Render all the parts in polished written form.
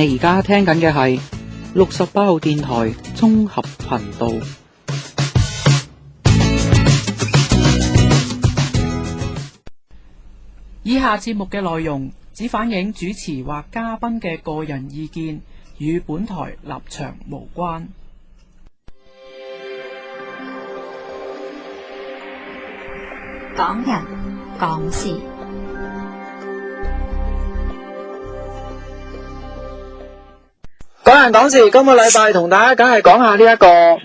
你而家聽緊嘅係68號電台綜合頻道。以下節目嘅內容只反映主持或嘉賓嘅個人意見，與本台立場無關。港人港事，港人港事，今個禮拜同大家梗係講下呢一個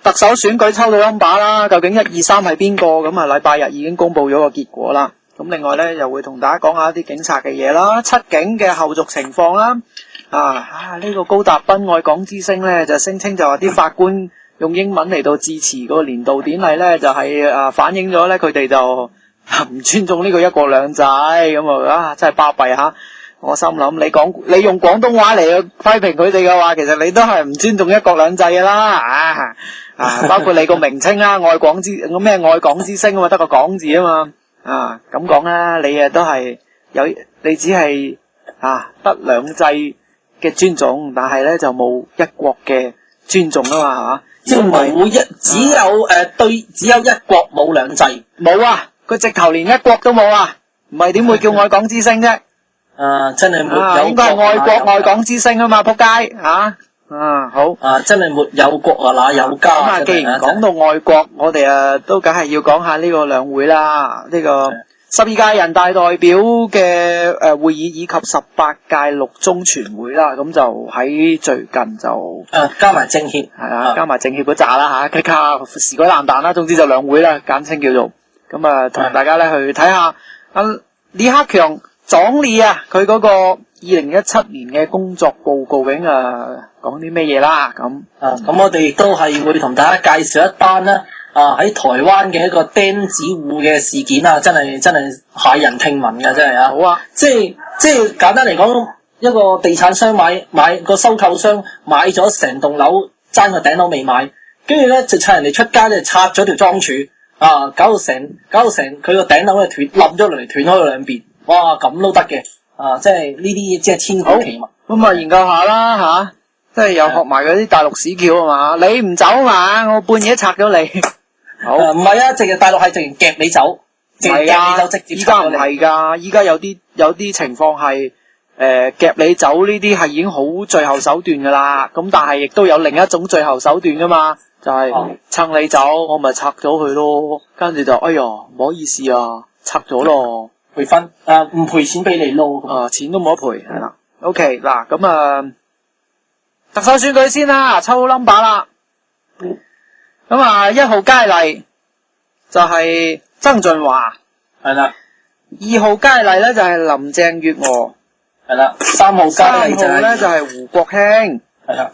特首選舉抽到 number 啦，究竟1、2、3係邊個？咁啊，禮拜日已經公布咗個結果啦。咁另外呢，又會同大家講下一啲警察嘅嘢啦，七警嘅後續情況啦。呢個高達斌愛港之聲呢，就聲稱就話啲法官用英文嚟到致辭嗰個年度典禮呢，就係反映咗呢，佢哋就唔尊重呢個一國兩制咁啊！真係巴閉吓。我心諗你用廣東話嚟去批評佢哋嘅話，其實你都係唔尊重一國兩制㗎啦。包括你個名稱啦，愛港之聲啊嘛，得個港字啊嘛。咁講啦，你都係你只係得兩制嘅尊重，但係咧就冇一國嘅尊重啊嘛，係嘛？即係冇只有一國冇兩制，冇啊！佢直頭連一國都冇啊！唔係點會叫愛港之聲啫？真係沒有，應該係愛國愛港之聲啊嘛，仆街好真係沒有國哪有家。咁啊，既然講到愛國，我哋都梗係要講下呢個兩會啦，呢個12屆人大代表嘅會議以及18屆6中全會啦，咁就喺最近就加埋政協加埋政協嗰扎啦嚇，時改爛彈啦，總之就兩會啦，簡稱叫做咁啊，同大家咧去睇下李克強總理佢嗰個2017年嘅工作報告究竟講啲咩嘢啦？咁我哋亦都係會同大家介紹一單啦。喺台灣嘅一個釘子戶嘅事件真係駭人聽聞嘅，真係好啊！即係簡單嚟講，一個地產商買個收購商買咗成棟樓，爭個頂樓未買，跟住咧就趁人哋出街咧拆咗條樁柱，搞到成佢個頂樓咧冧咗落嚟，斷開咗兩邊。哇，咁都得嘅，即係呢啲即係天古奇物。咁研究下啦即係又學埋嗰啲大陸屎橋啊嘛，你唔走嘛，我半夜拆咗你。好，唔係直接大陸係直接夾你走，直接夾你走直接。依家唔係噶，依家有啲情況係夾你走呢啲係已經好最後手段噶啦。咁但係亦都有另一種最後手段噶嘛，就係趁你走，我咪拆咗佢咯。跟住就哎呀唔好意思拆咗咯。賠分唔賠錢俾你咯，錢都冇得賠，係啦。OK 嗱，咁特首選舉先啦，抽 number 啦。咁1號佳麗就係曾俊華，係啦。2號佳麗咧就係林鄭月娥，係啦。3號佳麗就係胡國興，係啦。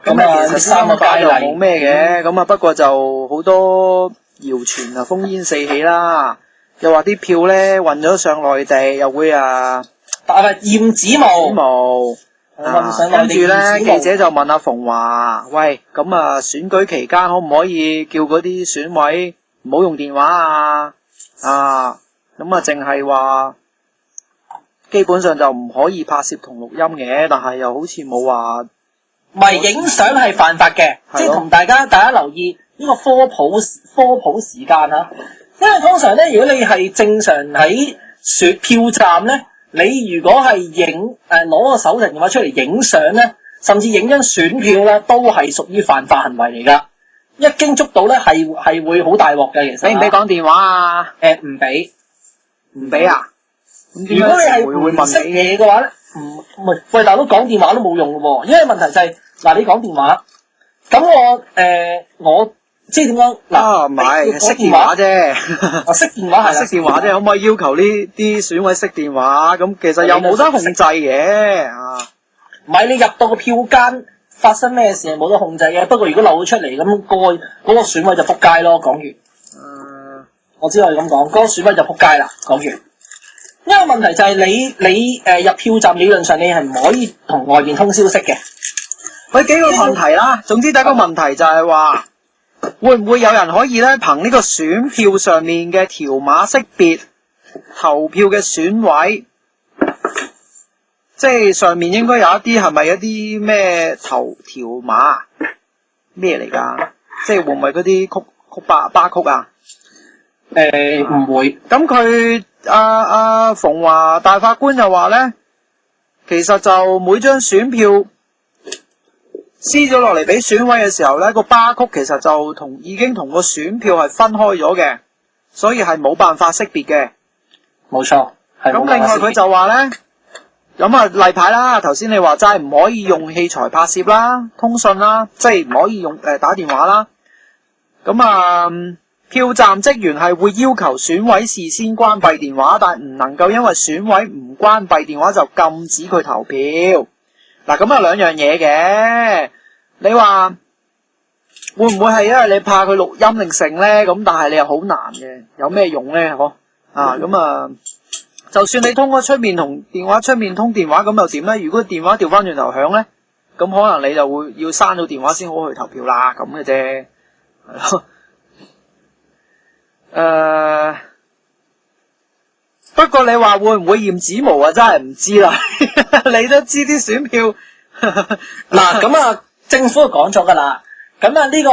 咁其實3個佳麗冇咩嘅，咁不過就好多謠傳烽煙四起啦。又話啲票咧運咗上內地，又會驗指模。跟住咧，記者就問阿馮華：喂，咁選舉期間可唔可以叫嗰啲選委唔好用電話咁淨係話基本上就唔可以拍攝同錄音嘅，但係又好似冇話唔係影相係犯法嘅，即係同大家留意呢個科普時間因為通常咧，如果你係正常喺票站咧。你如果係攞個手提電話出嚟影相咧，甚至影張選票咧，都係屬於犯法行為嚟噶。一經捉到咧，係會好大鑊嘅。其實俾唔俾講電話啊？唔俾如果你係唔識嘢嘅話咧，喂大佬講電話都冇用嘅喎，因為問題就係你講電話，咁我即係點講唔係識電話啫，識電話係識電話啫，可唔可以要求呢啲選委識電話？咁其實又冇得控制嘅唔係你入到個票間發生咩事係冇得控制嘅，不過如果漏咗出嚟咁，嗰個選委就仆街咯。講完，我只可以咁講，嗰個選委就仆街啦。講完，因為問題就係你入票站理論上你係唔可以同外邊通消息嘅。佢幾個問題啦，總之第一個問題就係話。會唔會有人可以咧憑呢個選票上面嘅條碼識別投票嘅選委，即係上面應該有一啲係咪一啲咩頭條碼咩嚟㗎？即係會唔會嗰啲曲巴曲啊？唔會。咁佢馮華大法官又話咧，其實就每張選票撕咗落嚟俾選委嘅時候咧，個巴曲其實就已經同個選票係分開咗嘅，所以係冇辦法識別嘅。冇錯。咁另外佢就話咧，咁啊例牌啦，頭先你話齋唔可以用器材拍攝啦、通訊啦，即係唔可以用打電話啦。咁票站職員係會要求選委事先關閉電話，但係唔能夠因為選委唔關閉電話就禁止佢投票。嗱，咁啊兩樣嘢嘅，你話會唔會係因為你怕佢錄音定成咧？咁但係你又好難嘅，有咩用咧？就算你通咗出面同電話出面通電話，咁又點咧？如果電話調翻轉頭響咧，咁可能你就會要刪咗電話先好去投票啦，咁嘅啫。係咯。不過你話會唔會驗指模啊？真係唔知啦。你都知啲選票嗱，咁啊，政府就講咗噶啦。咁啊，呢個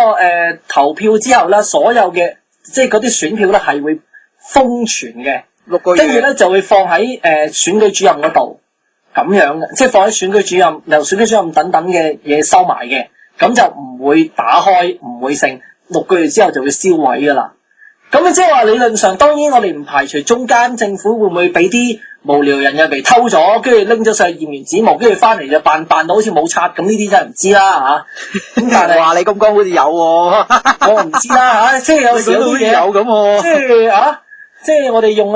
投票之後咧，所有嘅即係嗰啲選票咧係會封存嘅，6個月，跟住咧就會放喺選舉主任嗰度，咁樣嘅，即係放喺選舉主任、由選舉主任等等嘅嘢收埋嘅，咁就唔會打開，唔會剩，6個月之後就會銷毀噶啦。咁啊，即係話理論上，當然我哋唔排除中間政府會唔會俾啲無聊人入嚟偷咗，跟住拎咗上去驗完指模，跟住翻嚟就扮到好似冇刷，咁呢啲真係唔知啦嚇。咁但係話你咁講好似有喎，我唔知啦嚇。即係有時有啲嘢有咁喎。即係我哋用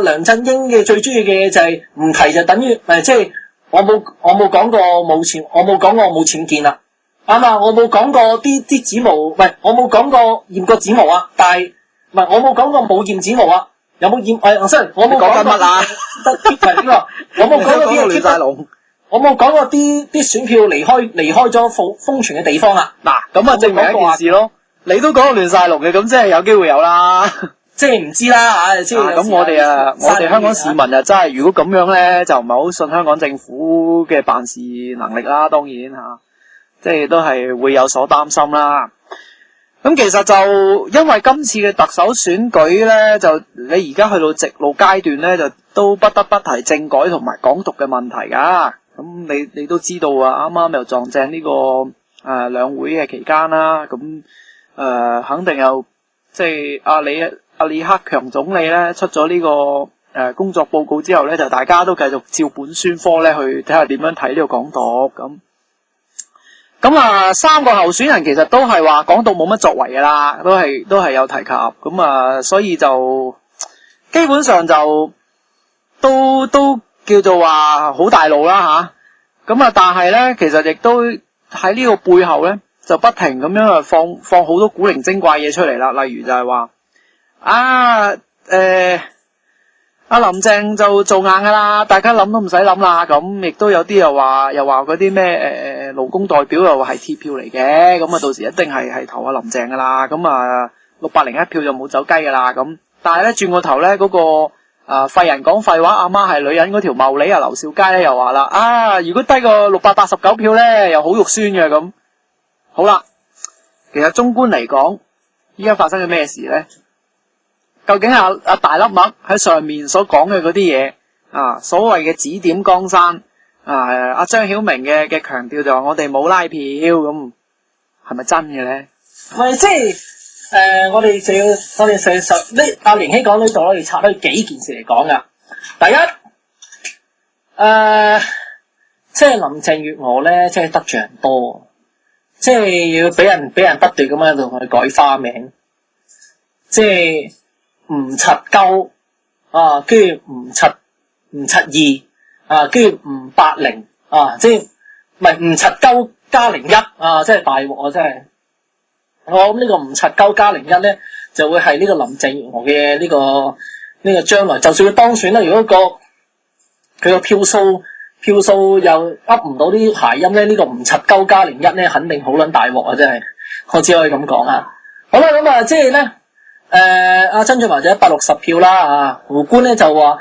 梁振英嘅最中意嘅嘢就係唔提就等於即係我冇講過冇錢，我冇講過冇錢見啦。啱啊！我冇講過啲指模，唔係我冇講過驗過指模啊，但係唔係我冇講過冇驗指模啊，有冇驗？我冇講緊乜啊？係邊個？我冇講過啲亂晒龍，我冇講過啲選票離開咗封存嘅地方啊！嗱，咁啊證明一件事咯，你都講過亂晒龍嘅，咁即係有機會有啦，即係唔知啦嚇。即係咁，我哋香港市民啊，真係如果咁樣咧，就唔係好信香港政府嘅辦事能力啦，當然嚇。即係都係會有所擔心啦。咁其實就因為今次嘅特首選舉咧，就你而家去到直路階段咧，就都不得不提政改同埋港獨嘅問題㗎。咁你都知道啊，啱啱又撞正呢個兩會嘅期間啦。咁肯定有即係阿李克強總理咧出咗呢個工作報告之後咧，就大家都繼續照本宣科咧去睇下點樣睇呢個港獨咁。咁3個候選人其實都係話港獨冇乜作為噶啦，都係有提及，咁所以就基本上就都叫做話好大路啦吓。咁但係咧，其實亦都喺呢個背後咧，就不停咁樣放好多古靈精怪嘢出嚟啦。例如就係話阿林鄭就做硬噶啦，大家諗都唔使諗啦。咁亦都有啲又話嗰啲咩勞工代表又話係鐵票嚟嘅，咁到時一定係投阿林鄭噶啦。咁601票就冇走雞噶啦。咁但係咧轉個頭咧嗰個廢人講廢話，阿媽係女人嗰條茂利劉兆佳咧又話啦，如果低過689票咧又好肉酸嘅咁。好啦，其實綜觀嚟講，依家發生咗咩事咧？究竟阿大粒麥喺上面所講嘅嗰啲嘢所謂嘅指點江山阿張曉明嘅強調就話我哋冇拉票，咁係咪真嘅咧？唔係，即係我哋成實呢阿連希講呢度我哋拆開幾件事嚟講噶。第一即係林鄭月娥咧，即係得罪人多，即係要俾人不斷咁樣同佢改花名，即係吳柒鳩跟住吳柒二跟住吳80即係唔係吳柒鳩加01即係大鑊啊！真係我諗呢個吳柒鳩加01咧，就會係呢個林鄭月娥嘅呢個將來，就算佢當選啦，如果佢個票數又噏唔到啲諧音咧，呢個吳柒鳩加01咧，肯定好撚大鑊啊！真係我只可以咁講啊。好啦，咁即係咧。阿曾俊華就160票啦，胡官咧就話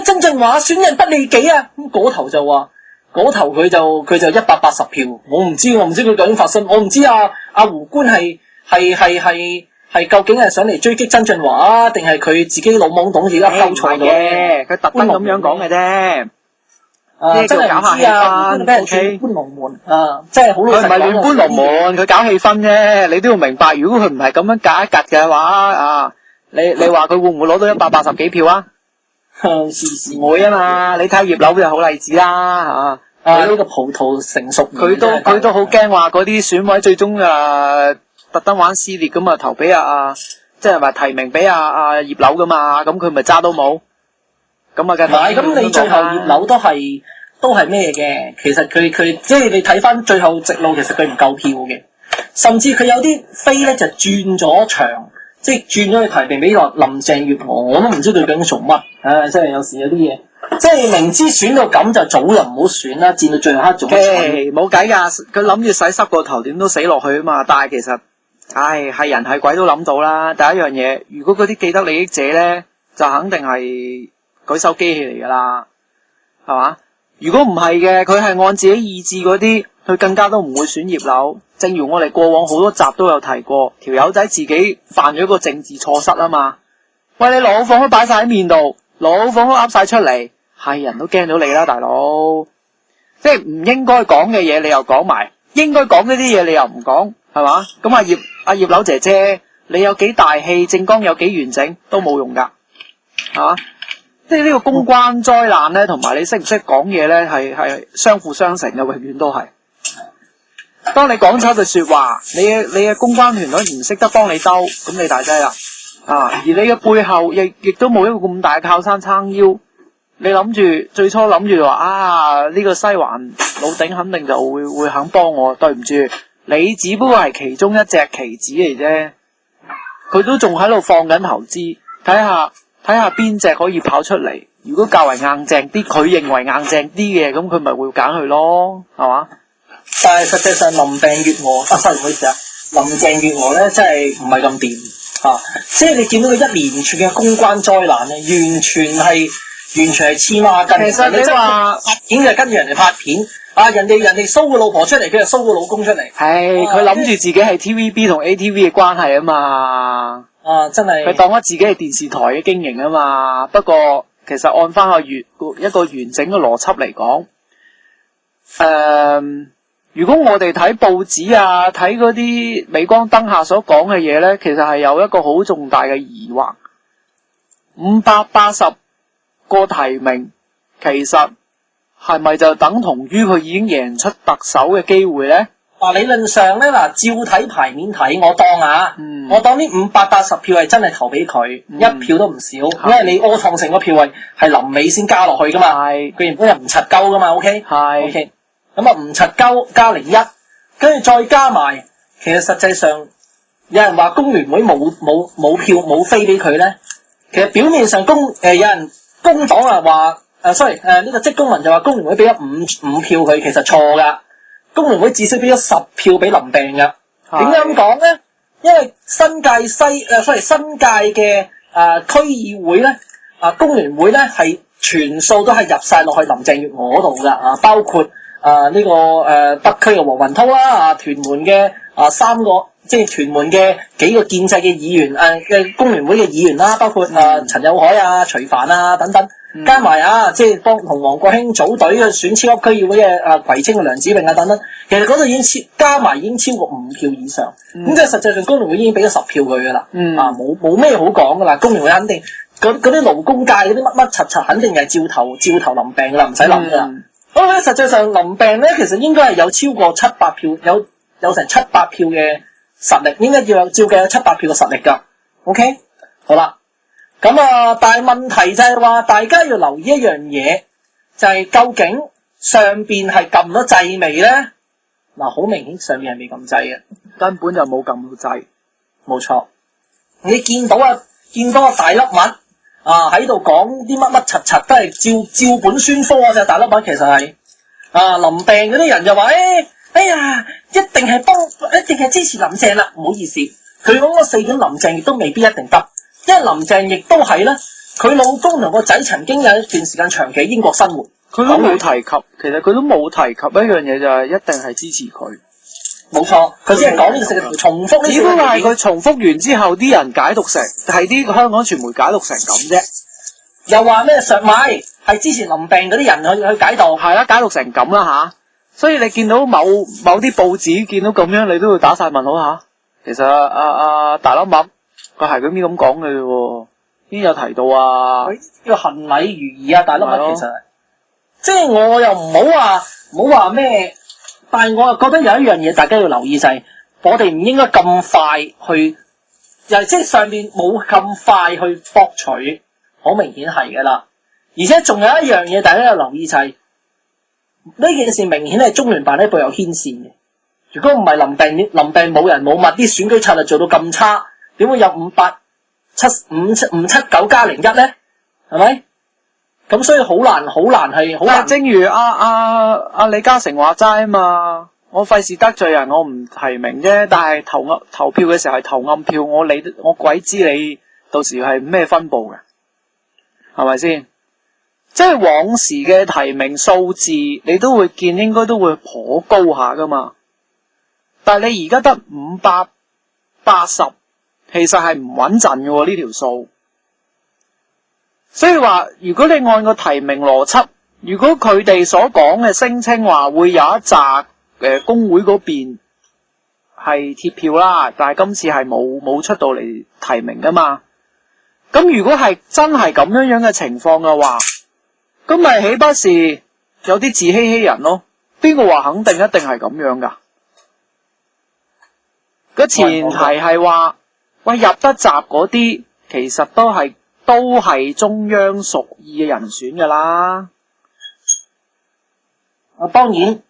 曾俊華損人不利己啊！咁嗰頭就話，嗰頭佢就180票，我唔知佢究竟發生，我唔知阿胡官係究竟係想嚟追擊曾俊華啊，定係佢自己老懵懂而家溝錯咗嘅，佢特登咁樣講嘅啫。真係搞下氣氛，俾人轉搬龍門啊！即係好老實講，佢唔係亂搬龍門，佢搞氣氛啫。你都要明白，如果佢唔係咁樣夾一夾嘅話啊，你話佢會唔會攞到180幾票啊？唔會啊嘛！你睇葉劉就好例子啦嚇。呢個葡萄成熟，佢都好驚話嗰啲選委最終特登玩撕裂咁啊，投俾即係話提名俾葉劉噶嘛，咁佢咪揸到冇？咁啊，唔係咁，你最後葉劉都係咩嘅？其實佢即係你睇翻最後直路，其實佢唔夠票嘅，甚至佢有啲飛咧就轉咗場，即係轉咗去提名俾林鄭月娥，我都唔知佢究竟做乜。即係有時有啲嘢，即係明知選到咁就早就唔好選啦，戰到最後一刻仲冇計㗎，佢諗住洗濕個頭點都死落去啊嘛！但係其實，係人係鬼都諗到啦。第一樣嘢，如果嗰啲既得利益者咧，就肯定係舉手機器嚟㗎啦，係嘛？如果唔係嘅，佢係按自己意志嗰啲，佢更加都唔會選葉劉。正如我哋過往好多集都有提過，條友仔自己犯咗一個政治錯失啊嘛。喂，你老放都擺晒喺面度，老放都噏晒出嚟，係人都驚到你啦，大佬。即係唔應該講嘅嘢你又講埋，應該講嗰啲嘢你又唔講，係嘛？咁阿葉劉姐姐，你有幾大氣，政綱有幾完整都冇用㗎，係嘛？即係呢個公關災難咧，同埋你識唔識講嘢咧，係相輔相成嘅，永遠都係。當你講錯句說話，你嘅公關團隊唔識得幫你兜，咁你大劑啦。而你嘅背後亦都冇一個咁大嘅靠山撐腰。你最初諗住話呢個西環老頂肯定就會肯幫我，對唔住，你只不過係其中一隻棋子嚟啫。佢都仲喺度放緊投資，睇下邊隻可以跑出嚟。如果較為硬淨啲，佢認為硬淨啲嘅，咁佢咪會揀佢咯，係嘛？但係實際上林鄭月娥唔好意思啊，林鄭月娥咧真係唔係咁掂即係你見到佢一連串嘅公關災難咧，完全係黐孖筋。其實你話拍片就跟住人哋拍片，人哋搜個老婆出嚟，佢就搜個老公出嚟。係佢諗住自己係 TVB 同 ATV 嘅關係啊嘛。真係佢當咗自己係電視台嘅經營啊嘛。不過其實按翻一個完整嘅邏輯嚟講，如果我哋睇報紙睇嗰啲鎂光燈下所講嘅嘢咧，其實係有一個好重大嘅疑惑。580個提名，其實係咪就等同於佢已經贏出特首嘅機會咧？理論上咧，照睇牌面睇，我當呢580票係真係投俾佢，一票都唔少，因為你柯創盛個票係臨尾先加落去噶嘛，佢原本係唔柒鳩噶嘛 ，OK，咁唔柒鳩加01，跟住再加埋，其實實際上有人話工聯會冇票冇飛俾佢咧，其實表面上有人工黨話呢個職工盟就話工聯會俾咗5票佢，其實錯噶。工聯會至少俾咗10票俾林鄭噶，點解咁講咧？因為新界嘅區議會咧，工聯會咧係全數都係入晒落去林鄭月娥嗰度噶，包括呢個北區嘅黃雲濤啦，屯門嘅3個，即係屯門嘅幾個建制嘅議員嘅工聯會嘅議員啦，包括陳友凱徐帆等等。加埋即係幫同黃國興組隊嘅選超級區議會嘅葵青嘅梁子穎等等，其實嗰度已經加埋已經超過5票以上，咁即係實際上工聯會已經俾咗10票佢噶啦，冇咩好講噶啦，工聯會肯定嗰啲勞工界嗰啲乜柒肯定係照投林鄭噶啦，唔使諗噶啦。咁咧實際上林鄭咧其實應該係有超過700票，有成700票嘅實力，應該要有照計有700票嘅實力噶。OK， 好啦。咁但係問題就係話，大家要留意一樣嘢，就係究竟上邊係撳咗掣未咧？好明顯上面係未撳掣嘅，根本就冇撳到掣。冇錯，你見到個大粒文喺度講啲乜柒都係照本宣科就大粒文，其實係林鄭嗰啲人就話哎呀，一定係支持林鄭啦。唔好意思，佢講嗰4點林鄭亦都未必一定得。因為林鄭亦都係咧，佢老公同個仔曾經有一段時間長期喺英國生活，佢都冇提及，其實佢都冇提及一樣嘢，就係一定係支持佢。冇錯，佢只係講呢個事，重複呢。只不過係佢重複完之後，啲人解讀成係啲香港傳媒解讀成咁啫。又話咩上買係之前臨病嗰啲人去解讀，係啦，解讀成咁啦吓。所以你見到某啲報紙見到咁樣，你都會打晒問號吓。其實大粒麥佢係咁樣咁講嘅喎，邊有提到啊？呢個行禮如儀啊，大粒麥其實即係我又唔好話咩。但係我又覺得有一樣嘢大家要留意就係，我哋唔應該咁快去，又即係上面冇咁快去博取，好明顯係㗎啦。而且仲有一樣嘢大家要留意就係，呢件事明顯係中聯辦呢度有牽線嘅。如果唔係臨病冇人冇物，啲選舉策略做到咁差，點會有579+01咧？係咪？咁所以好難係好難。正如阿李嘉誠話齋啊嘛，我費事得罪人，我唔提名啫。但係投票嘅時候係投暗票，我鬼知你到時係咩分佈嘅，係咪先？即係往時嘅提名數字，你都會見應該都會頗高下噶嘛。但係你而家得580，其實係唔穩陣嘅喎呢條數。所以話，如果你按個提名邏輯，如果佢哋所講嘅聲稱話會有一紮工會嗰邊係貼票啦，但係今次係冇出到嚟提名噶嘛。咁如果係真係咁樣嘅情況嘅話，咁咪豈不是有啲自欺欺人咯？邊個話肯定一定係咁樣噶？個前提係話，喂，入得閘嗰啲其實都係中央屬意嘅人選噶啦。當然，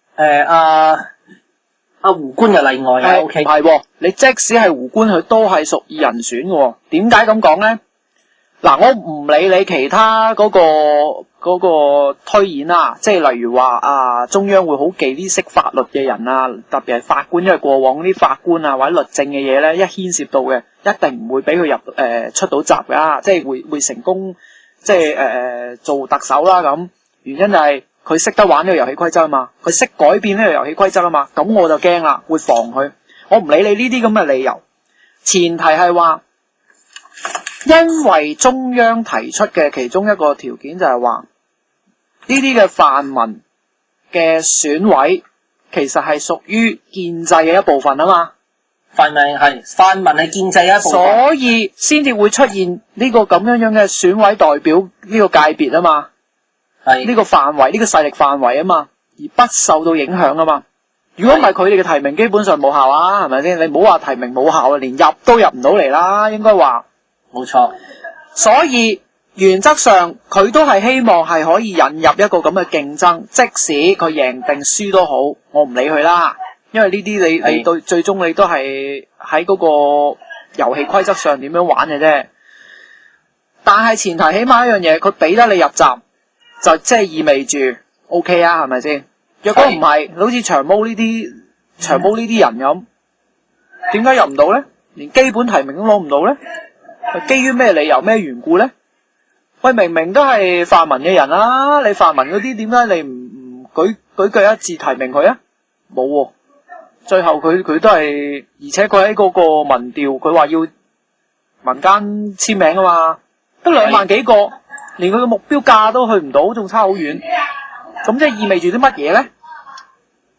胡官就例外啊。OK， 唔係，你即使係胡官，佢都係屬意人選嘅。點解咁講咧？嗱，我唔理你其他嗰個推演啦，即係例如話中央會好忌啲識法律嘅人啊，特別係法官，因為過往啲法官啊或者律政嘅嘢咧，一牽涉到嘅，一定唔會俾佢入出到閘噶，即係會成功，即係做特首啦咁。原因就係佢識得玩呢個遊戲規則啊嘛，佢識改變呢個遊戲規則啊嘛，咁我就驚啦，會防佢。我唔理你呢啲咁嘅理由，前提係話。因為中央提出嘅其中一個條件就係話，呢啲嘅泛民嘅選委其實係屬於建制嘅一部分啊嘛。泛民係建制嘅一部分，所以先至會出現呢個咁樣嘅選委代表呢個界別啊嘛。係呢個範圍，呢個勢力範圍啊嘛，而不受到影響啊嘛。如果唔係佢哋嘅提名基本上冇效啊，係咪先？你唔好話提名冇效啊，連入都入唔到嚟啦，應該話。冇錯，所以原則上佢都係希望係可以引入一個咁嘅競爭，即使佢贏定輸都好，我唔理佢啦，因為呢啲你對最終你都係喺嗰個遊戲規則上點樣玩嘅啫。但係前提起碼一樣嘢，佢俾得你入閘，就即係意味住 OK 啊，係咪先？若果唔係，好似長毛呢啲人咁，點解入唔到咧？連基本提名都攞唔到咧？基於咩理由咩緣故咧？喂，明明都係泛民嘅人啦，你泛民嗰啲點解你唔舉腳一致提名佢啊？冇喎，最後佢都係，而且佢喺嗰個民調，佢話要民間簽名啊嘛，得2萬幾個，連佢嘅目標價都去唔到，仲差好遠。咁即係意味住啲乜嘢咧？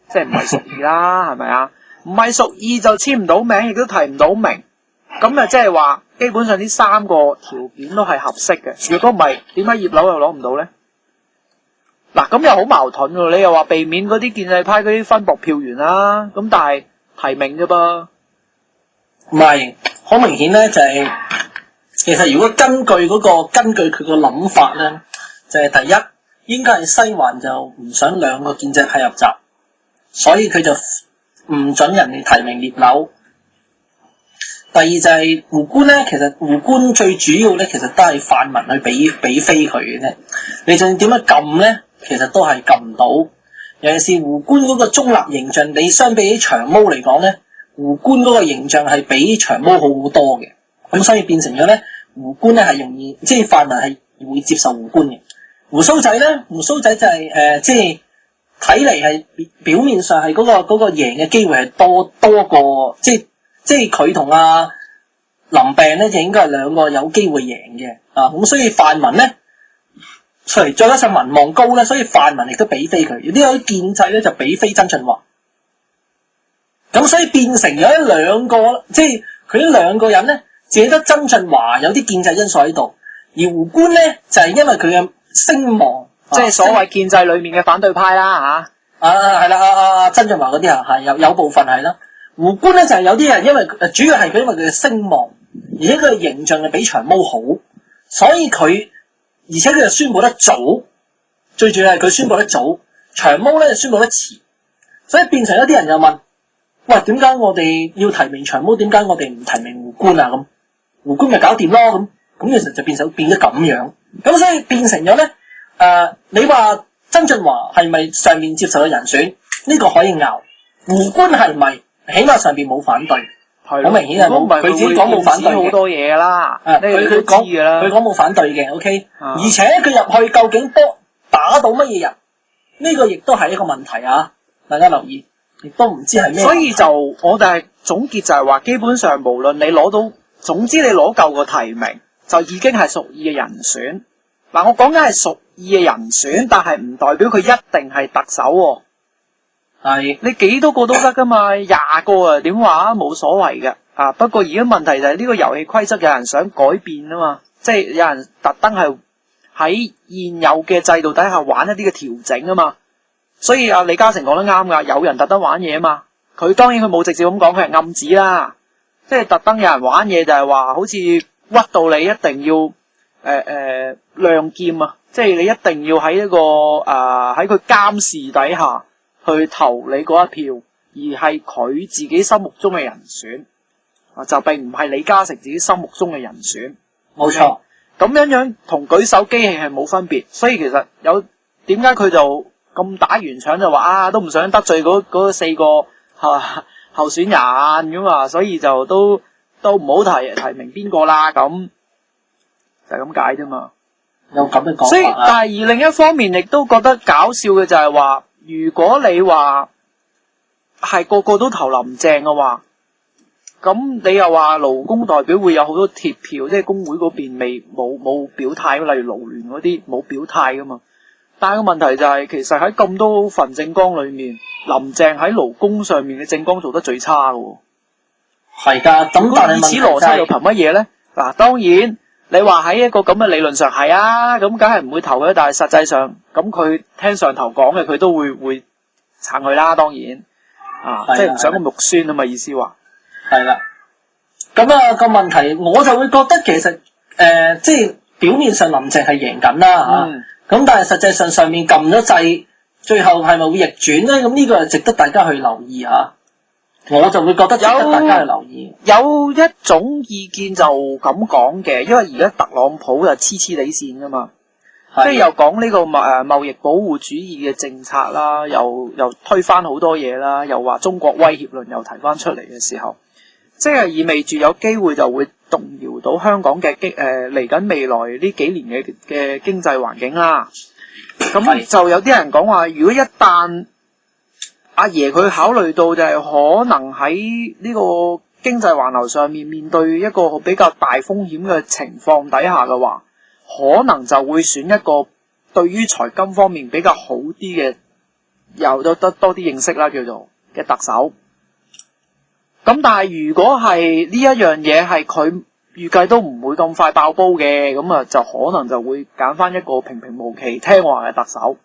即係唔係屬意啦，係咪啊？唔係屬意就簽唔到名，亦都提唔到名。咁啊，即係話基本上呢3個條件都係合適嘅。如果唔係，點解葉劉又攞唔到咧？嗱，咁又好矛盾喎。你又話避免嗰啲建制派嗰啲分薄票源啦，咁但係提名啫噃。唔係，好明顯咧，就係其實如果根據佢個諗法咧，就係第一應該係西環就唔想2個建制派入閘，所以佢就唔准人哋提名葉劉。第二就係胡官咧，其實胡官最主要咧，其實都係泛民去俾飛佢嘅啫。你仲點樣撳咧？其實都係撳唔到。尤其是胡官嗰個中立形象，你相比起長毛嚟講咧，胡官嗰個形象係比長毛好好多嘅。咁所以變成咗咧，胡官咧係容易，即係泛民係會接受胡官嘅。胡鬚仔咧，胡鬚仔就係即係睇嚟係表面上係嗰個贏嘅機會係多過，即係佢同阿林鄭咧就應該係兩個有機會贏嘅啊。咁所以泛民咧，再加上民望高咧，所以泛民亦都俾飛佢。呢個建制咧就俾飛曾俊華。咁所以變成咗兩個，即係佢呢兩個人咧，只得曾俊華有啲建制因素喺度，而胡官咧就係因為佢嘅聲望，即係所謂建制裏面嘅反對派啦嚇。係啦，曾俊華嗰啲係有部分係啦。胡官咧就係有啲人因為主要係佢因為佢嘅聲望，而且佢嘅形象係比長毛好，所以佢而且佢又宣佈得早，最主要係佢宣佈得早，長毛咧就宣佈得遲，所以變成一啲人又問。喂，點解我哋要提名長毛？點解我哋唔提名胡官啊？咁胡官咪搞掂咯？咁其實就變咗咁樣。咁所以變成咗咧，你話曾俊華係咪上面接受嘅人選？呢個可以拗。胡官係咪？起碼上邊冇反對，好明顯係冇。佢自己講冇反對嘅。好多嘢㗎啦。佢講冇反對嘅。OK，而且佢入去究竟打到乜嘢人？呢個亦都係一個問題啊！大家留意。亦都唔知係咩，所以就我哋係總結就係話，基本上無論你攞到，總之你攞夠個提名，就已經係屬意嘅人選。嗱，我講緊係屬意嘅人選，但係唔代表佢一定係特首喎。係你幾多個都得噶嘛，20個啊，點話冇所謂嘅啊。不過而家問題就係呢個遊戲規則有人想改變啊嘛，即係有人特登係喺現有嘅制度底下玩一啲嘅調整啊嘛。所以阿李嘉誠講得啱噶，有人特登玩嘢啊嘛。佢當然佢冇直接咁講，佢係暗指啦，即係特登有人玩嘢就係話，好似屈到你一定要亮劍啊，即係你一定要喺一個喺佢監視底下去投你嗰一票，而係佢自己心目中嘅人選啊，就並唔係李嘉誠自己心目中嘅人選。冇錯，咁樣同舉手機器係冇分別，所以其實有點解佢就咁打圓場就話都唔想得罪嗰4個候選人咁啊，所以就都唔好提名邊個啦，咁就係咁解啫嘛。有咁嘅講法。所以但係而另一方面亦都覺得搞笑嘅就係話，如果你話係個個都投林鄭嘅話，咁你又話勞工代表會有好多鐵票，即係工會嗰邊冇表態，例如勞聯嗰啲冇表態噶嘛。但係個問題就係，其實喺咁多份政綱裏面，林鄭喺勞工上面嘅政綱做得最差嘅。係噶，咁但係以此邏輯又憑乜嘢咧？嗱，當然你話喺一個咁嘅理論上係啊，咁梗係唔會投嘅。但係實際上，咁佢聽上頭講嘅，佢都會撐佢啦。當然即係唔想咁肉酸啊嘛，意思話係啦。咁個問題，我就會覺得其實即係表面上林鄭係贏緊啦嚇。咁但係實際上上面撳咗掣，最後係咪會逆轉咧？咁呢個係值得大家去留意嚇。我就會覺得值得大家去留意。有一種意見就咁講嘅，因為而家特朗普就黐地線噶嘛，即係又講呢個貿易保護主義嘅政策啦，又推翻好多嘢啦，又話中國威脅論又提翻出嚟嘅時候，即係意味住有機會就會動搖到香港嘅嚟緊未來呢幾年嘅經濟環境啦。咁就有啲人講話，如果一旦阿爺佢考慮到就係可能喺呢個經濟環流上面對一個比較大風險嘅情況底下嘅話，可能就會選一個對於財金方面比較好啲嘅，有得多啲認識啦，叫做嘅特首。咁但係如果係呢一樣嘢係佢預計都唔會咁快爆煲嘅，咁啊就可能就會揀翻一個平平無奇聽話嘅特首。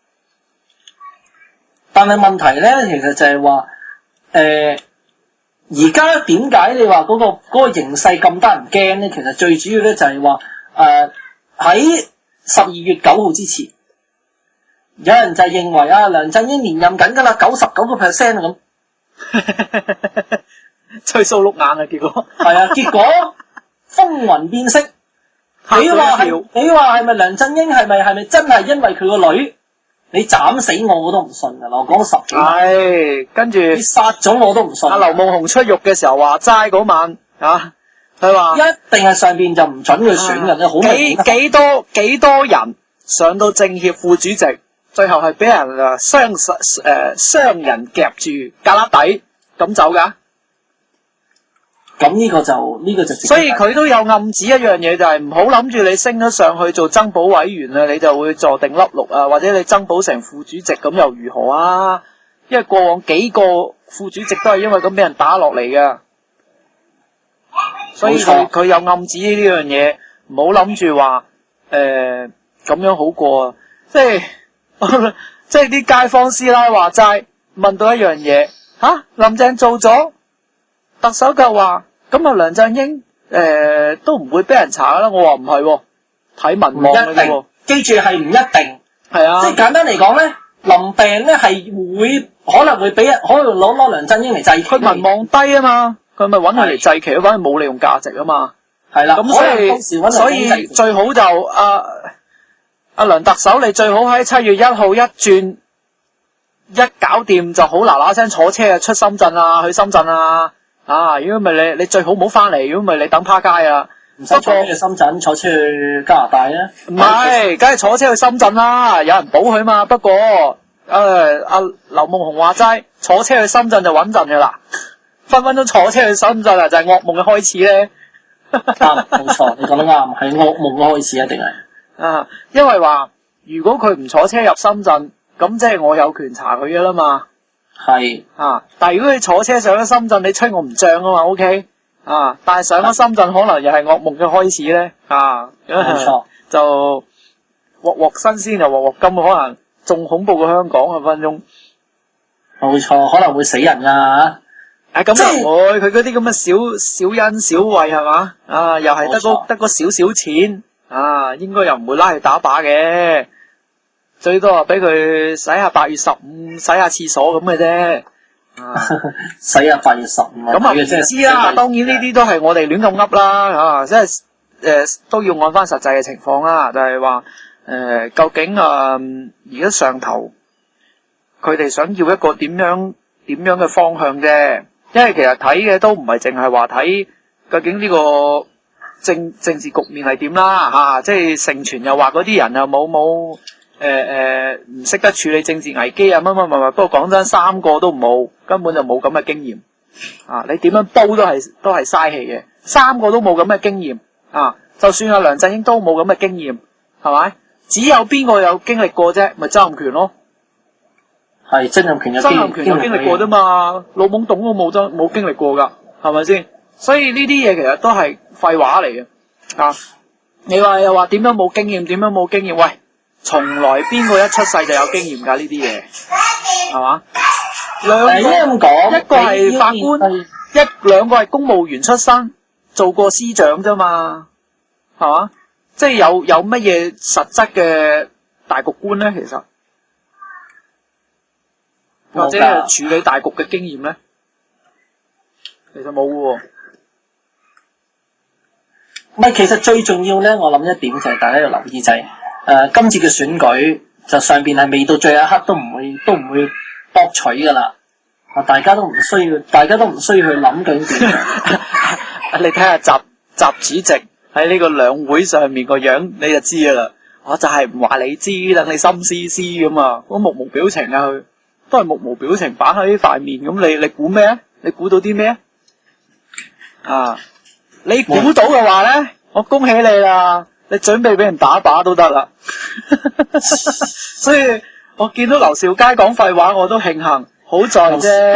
但係問題咧，其實就係話，而家點解你話嗰個形勢咁得人驚咧？其實最主要咧就係話，喺12月9號之前，有人就認為梁振英連任緊㗎啦，99% 咁，吹數碌眼啊！結果係啊，結果風雲變色。你話係咪梁振英係咪真係因為佢個女？你斬死我都唔信㗎啦！我講10幾萬，跟住你殺咗我都唔信。阿劉夢熊出獄嘅時候話齋嗰晚佢話一定係上邊就唔準佢選嘅，好明顯。幾多人上到政協副主席，最後係俾人雙人夾住胳肋底咁走㗎。咁呢個就所以佢都有暗指一樣嘢，就係唔好諗住你升咗上去做增補委員啊，你就會坐定粒六啊，或者你增補成副主席咁又如何啊？因為過往幾個副主席都係因為咁俾人打落嚟嘅，所以佢有暗指呢樣嘢，唔好諗住話咁樣好過啊！即係啲街坊師奶話齋，問到一樣嘢吓，林鄭做咗特首就話。咁啊，梁振英都唔會俾人查啦。我話唔係，睇民望嘅啫。記住係唔一定，係啊。即係簡單嚟講咧，林鄭咧係可能會俾可能攞梁振英嚟祭旗。佢民望低啊嘛，佢咪揾佢嚟祭旗，揾佢冇利用價值啊嘛。係啦，咁所以最好就阿梁特首，你最好喺7月1號一轉一搞掂就好，嗱嗱聲坐車出深圳啊，去深圳啊。如果唔係你最好唔好翻嚟，如果唔係你等趴街啊！唔使坐車去深圳，坐車去加拿大啊！唔係，梗係坐車去深圳啦，有人保佢嘛。不過阿劉夢熊話齋，坐車去深圳就穩陣噶啦，分分鐘坐車去深圳啊，就係噩夢嘅開始咧。啱，冇錯，你講得啱，係噩夢嘅開始一定係。因為話如果佢唔坐車入深圳，咁即係我有權查佢噶啦嘛。係但係如果你坐車上咗深圳，你吹我唔脹啊嘛 ，OK 但係上咗深圳可能又係噩夢嘅開始咧，冇錯，就鑊鑊新鮮又鑊鑊金，可能仲恐怖過香港啊分鐘。冇錯，可能會死人啊！咁又唔會，佢嗰啲咁嘅小恩小惠係嘛？又係得嗰少少錢應該又唔會拉去打靶嘅。最多啊，俾佢洗下8月15，洗下廁所咁嘅啫。洗下8月15啊！咁啊，唔知啦。當然呢啲都係我哋亂咁噏啦。即係都要按翻實際嘅情況啦。就係話究竟而家上頭佢哋想要一個點樣嘅方向啫。因為其實睇嘅都唔係淨係話睇究竟呢個政治局面係點啦。即係盛傳又話嗰啲人又冇。唔識得處理政治危機啊乜。不過講真，3個都冇，根本就冇咁嘅經驗。你點樣煲都係嘥氣嘅。3個都冇咁嘅經驗。就算阿梁振英都冇咁嘅經驗，係咪？只有邊個有經歷過啫？咪曾蔭權咯。係曾蔭權有經歷過啫嘛，老懵懂都冇經歷過噶，係咪先？所以呢啲嘢其實都係廢話嚟嘅。你話又話點樣冇經驗？點樣冇經驗？喂！從來邊個一出世就有經驗㗎呢啲嘢，係嘛？兩個一個係法官，兩個係公務員出身，做過司長啫嘛，係嘛？即係有乜嘢實質嘅大局觀咧？其實或者係處理大局嘅經驗咧，其實冇喎。唔係，其實最重要咧，我諗一點就係大家要留意就係。今次嘅選舉就上邊係未到最後一刻都唔會博取噶啦，大家都唔需要去諗究竟點。你睇下習主席喺呢個兩會上面個樣，你就知噶啦。我就係唔話你知，等你心思思咁啊，我目無表情啊，佢都係目無表情擺喺塊面咁。你估咩啊？你估到啲咩啊？你估到嘅話咧，我恭喜你啦！你準備俾人打靶都得啦，所以我見到劉兆佳講廢話我都慶幸，好在啫。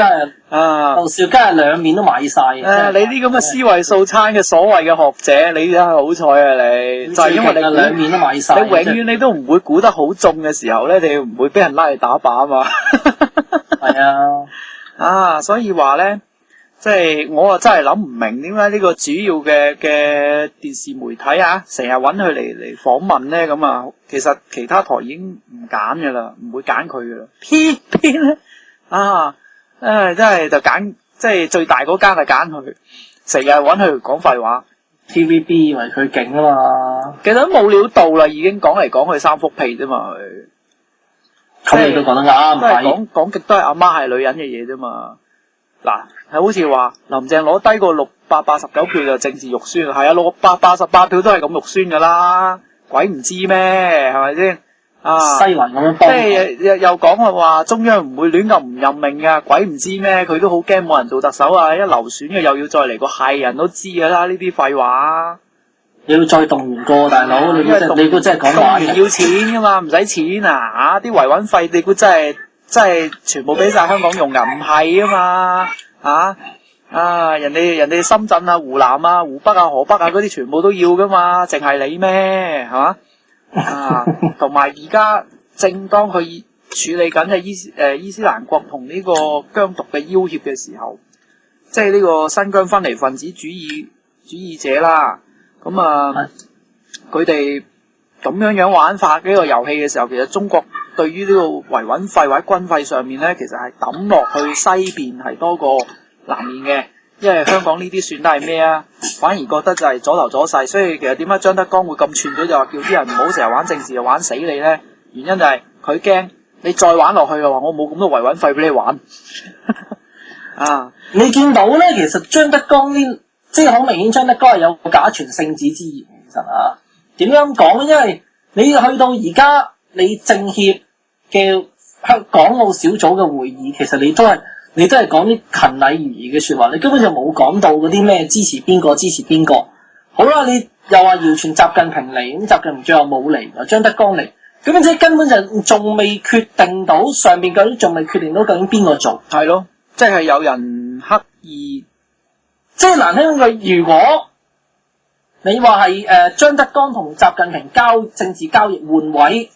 劉兆佳係兩面都買晒。你啲咁嘅思維素餐嘅所謂嘅學者，你真係好彩啊！你就係因為你兩面都買晒，你永遠你都唔會估得好中嘅時候咧，你唔會俾人拉去打靶啊嘛。係所以話咧。即係我啊真係諗唔明點解呢個主要嘅電視媒體成日揾佢嚟訪問咧，咁啊，其實其他台已經唔揀噶啦，唔會揀佢噶啦，偏偏咧真係就揀即係最大嗰間就揀佢，成日揾佢講廢話。TVB 以為佢勁啊嘛，其實都冇料到啦，已經講嚟講去三幅屁啫嘛，佢。咁你都講得啱，都係講極都係阿媽係女人嘅嘢啫嘛。嗱，係好似話林鄭攞低個689票就政治肉酸，係啊，688票都係咁肉酸噶啦，鬼唔知咩，係咪先？啊，西環咁樣幫，即係又講話中央唔會亂咁唔任命噶，鬼唔知咩，佢都好驚冇人做特首啊！一流選嘅又要再嚟個，係人都知噶啦，呢啲廢話。你要再動員過大佬，你估真係講話嘅？動員要錢噶嘛，唔使錢啊！啲維穩費你估真係全部俾晒香港用噶？唔係啊嘛，人哋深圳啊、湖南啊、湖北啊、河北啊嗰啲全部都要噶嘛，淨係你咩係嘛？同埋而家正當佢處理緊嘅伊斯蘭國同呢個疆獨嘅要挾嘅時候，即係呢個新疆分離分子主義者啦，咁佢哋咁樣玩法呢個遊戲嘅時候，其實中國對於呢個維穩費或者軍費上面咧，其實係抌落去西邊係多過南面嘅。因為香港呢啲算得係咩啊？反而覺得就係阻頭阻勢，所以其實點解張德江會咁串咗就話叫啲人唔好成日玩政治就玩死你咧？原因就係佢驚你再玩落去嘅話，我冇咁多維穩費俾你玩。你見到咧，其實張德江呢，即係好明顯張德江係有假傳聖旨之嫌。其實點樣講咧？因為你去到而家你政協嘅港澳小組嘅會議，其實你都係講啲勤禮如儀嘅說話，你根本就冇講到嗰啲咩支持邊個。好啦，你又話謠傳習近平嚟，咁習近平最後冇嚟，張德江嚟，咁即係根本就仲未決定到上邊究竟仲未決定到究竟邊個做。係咯，即係有人刻意，即係難聽句，如果你話係張德江同習近平政治交易換位，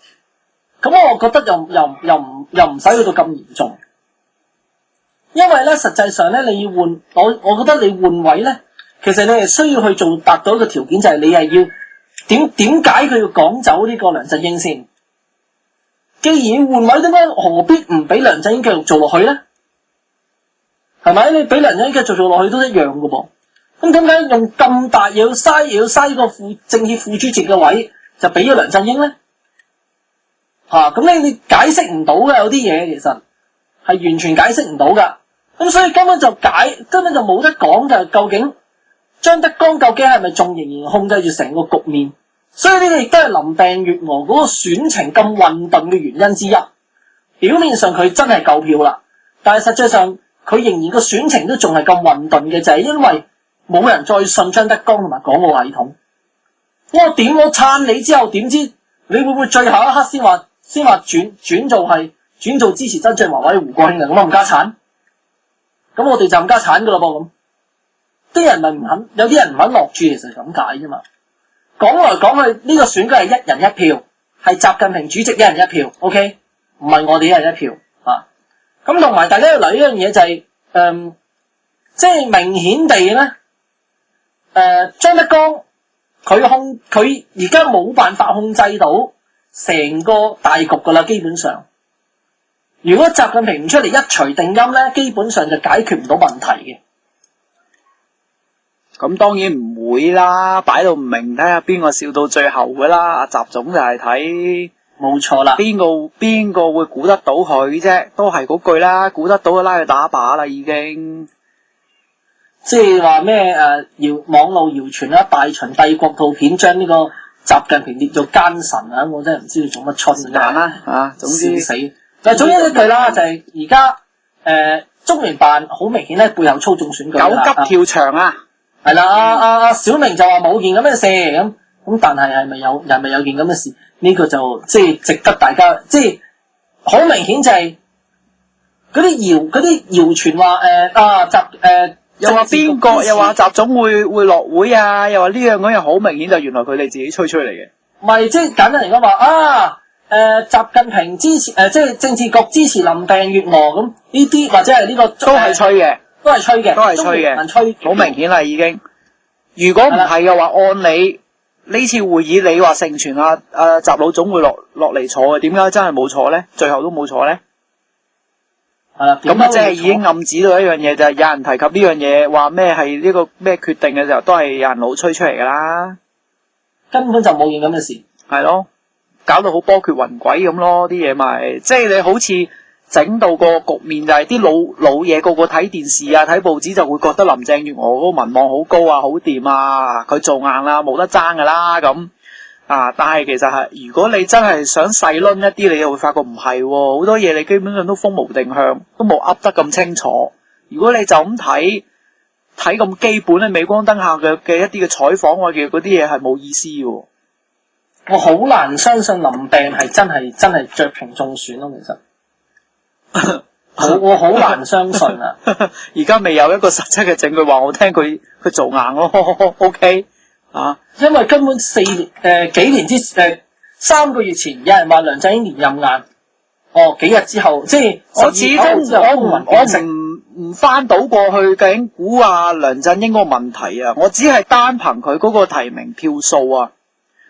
咁我覺得又唔使去到咁嚴重。因為咧，實際上咧，你要換我覺得你換位咧，其實你係需要去達到一個條件，就係你係要點解佢要趕走呢個梁振英先？既然換位，點解何必唔俾梁振英繼續做落去咧？係咪？你俾梁振英繼續做落去都一樣噶噃。咁點解用咁大嘢要嘥個政協副主席嘅位，就俾咗梁振英咧？咁你解釋唔到嘅，有啲嘢其實係完全解釋唔到噶。咁所以根本就冇得講，就係究竟張德江究竟係咪仲仍然控制住成個局面？所以呢個亦都係林鄭月娥嗰個選情咁混沌嘅原因之一。表面上佢真係夠票啦，但係實際上佢仍然個選情都仲係咁混沌嘅，就係因為冇人再信張德江同埋港澳系統。我撐你之後，點知你會唔會最後一刻先話轉做支持曾俊華或者胡國興啊？咁啊唔加產？咁我哋就唔加產噶啦噃，咁啲人咪唔肯，有啲人唔肯落注，其實係咁解啫嘛。講來講去，呢個選舉係一人一票，係習近平主席一人一票 ，OK， 唔係我哋一人一票啊。咁同埋大家要留意一樣嘢就係，即係明顯地咧，張德江佢而家冇辦法控制到成個大局噶啦，基本上。如果習近平唔出嚟一錘定音咧，基本上就解決唔到問題嘅。咁當然唔會啦，擺到唔明，睇下邊個笑到最後噶啦。阿習總就係睇，冇錯啦。邊個會估得到佢啫？都係嗰句啦，估得到就拉佢打靶啦，已經。即係話咩？網絡謠傳啦，大秦帝國圖片將呢個習近平列做奸臣啊！我真係唔知佢做乜春啦總之死。但係總之一句啦，就係而家中聯辦好明顯咧背後操縱選舉啦。狗急跳牆啊！係啦，阿小明就話冇件咁嘅事咁，但係係咪有件咁嘅事？呢個就即係值得大家即係好明顯就係嗰啲謠傳話又話邊個又話習總會落會啊？又話呢樣嗰樣，好明顯就原來佢哋自己吹嚟嘅。唔係即係簡單嚟講話習近平支持即係政治局支持林鄭月娥咁呢啲，或者係呢個都係吹嘅，都係吹嘅，好明顯啦已經。如果唔係嘅話，按你呢次會議，你話盛傳習老總會落嚟坐嘅，點解真係冇坐咧？最後都冇坐咧？咁即係已經暗指到一樣嘢，就係有人提及呢樣嘢，話咩係呢個咩決定嘅時候，都係有人老吹出嚟噶啦。根本就冇件咁嘅事。係咯。搞到好波譎雲詭咁咯，啲嘢咪即係你好似整到個局面就係啲老嘢個個睇電視啊睇報紙就會覺得林鄭月娥嗰個民望好高啊好掂啊，佢做硬啦冇得爭噶啦咁啊，但係其實係如果你真係想細掄一啲，你又會發覺唔係喎，好多嘢你基本上都風無定向，都冇噏得咁清楚。如果你就咁睇咁基本咧，鎂光燈下嘅一啲嘅採訪或者嗰啲嘢係冇意思嘅。我好難相信林鄭係真係着屏中選咯，其實。我好難相信啊！而家未有一個實質嘅證據話我聽佢做硬咯，OK 啊？因為根本幾年之3個月前有人話梁振英連任硬，幾日之後即係我始終唔翻到過去究竟估下梁振英嗰個問題啊！我只係單憑佢嗰個提名票數啊，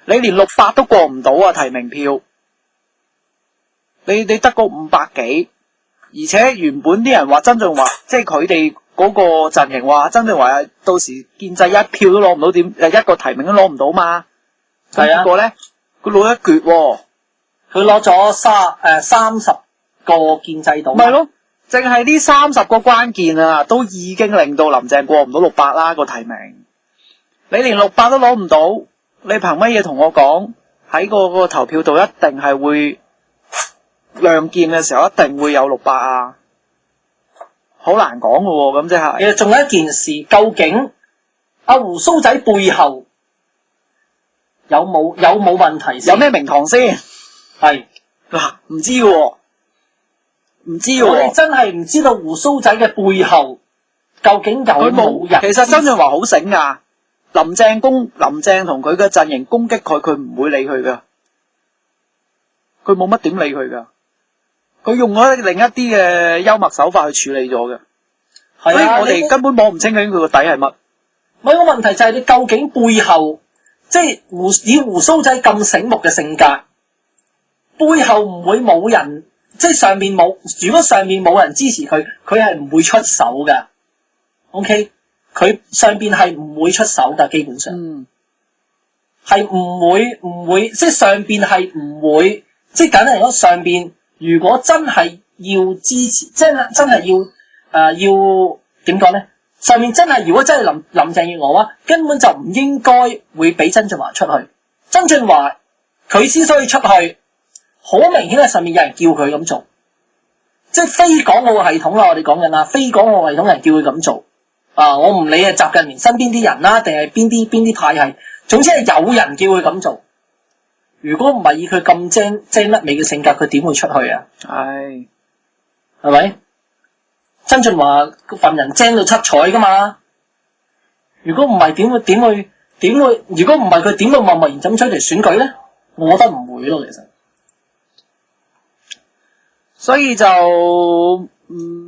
你連600都過唔到啊！提名票，你得個500幾。而且原本啲人話曾俊華，即係佢哋嗰個陣營話曾俊華到時建制一票都攞唔到，一個提名都攞唔到嘛。係啊。結果咧，佢攞一橛喎，佢攞咗30個建制到。咪咯，淨係呢30個關鍵啊，都已經令到林鄭過唔到600啦個提名。你連600都攞唔到，你憑乜嘢同我講喺個投票度一定係會？亮劍嘅時候一定會有600啊，好難講㗎喎，咁即係。其實仲有一件事，究竟阿鬍鬚仔背後有冇問題先？有咩名堂先？係嗱，唔知喎，唔知喎。我哋真係唔知道鬍鬚仔嘅背後究竟有冇人。其實曾俊華好醒㗎，林鄭同佢嘅陣營攻擊佢唔會理佢㗎，佢冇乜點理佢㗎。佢用咗另一啲嘅幽默手法去處理咗嘅，所以我哋根本摸唔清究竟佢個底係乜。咪個問題就係你究竟背後，即係以鬍鬚仔咁醒目嘅性格，背後唔會冇人，即係上面冇。如果上面冇人支持佢，佢係唔會出手噶。OK， 佢上邊係唔會出手噶，基本上係唔會，即係上邊係唔會，即係簡單嚟講，上邊。如果真係要支持，即係真係要點講咧？上面真係如果真係林鄭月娥啊，根本就唔應該會俾曾俊華出去。曾俊華佢之所以出去，好明顯係上面有人叫佢咁做，即係非港澳系統啦。我哋講緊啦，非港澳系統人叫佢咁做啊！我唔理係習近平身邊啲人啦，定係邊啲派系，總之係有人叫佢咁做。如果唔係以佢咁精甩尾嘅性格，佢點會出去啊？係咪？曾俊華份人精到七彩噶嘛？如果唔係點會？如果唔係佢點會默默然咁出嚟選舉咧？我覺得唔會咯，其實。所以就無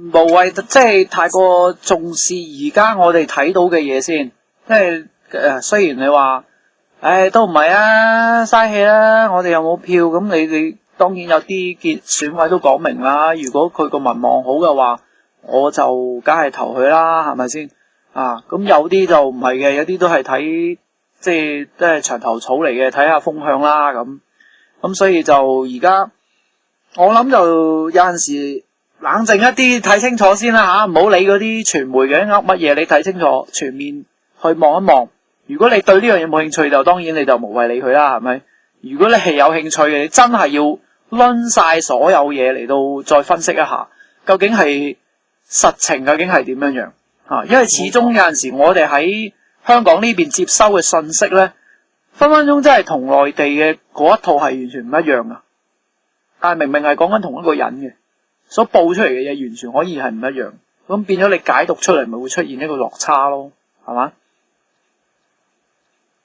謂即係太過重視而家我哋睇到嘅嘢先，即係雖然你話。都唔係啊，嘥氣啦！我哋又冇票，咁你當然有啲選委都講明啦。如果佢個民望好嘅話，我就梗係投佢啦，係咪先？啊，咁有啲就唔係嘅，有啲都係睇即係都係牆頭草嚟嘅，睇下風向啦咁所以就而家我諗就有陣時冷靜一啲，睇清楚先啦吓，唔好理嗰啲傳媒嘅噏乜嘢，你睇清楚，全面去望一望。如果你對呢樣嘢冇興趣，就當然你就無謂理佢啦，係咪？如果你係有興趣嘅，你真係要掄晒所有嘢嚟到再分析一下，究竟係實情究竟係點樣樣？因為始終有陣時我哋喺香港呢邊接收嘅信息咧，分分鐘真係同內地嘅嗰一套係完全唔一樣噶。但係明明係講緊同一個人嘅，所報出嚟嘅嘢完全可以係唔一樣，咁變咗你解讀出嚟咪會出現一個落差咯，係嘛？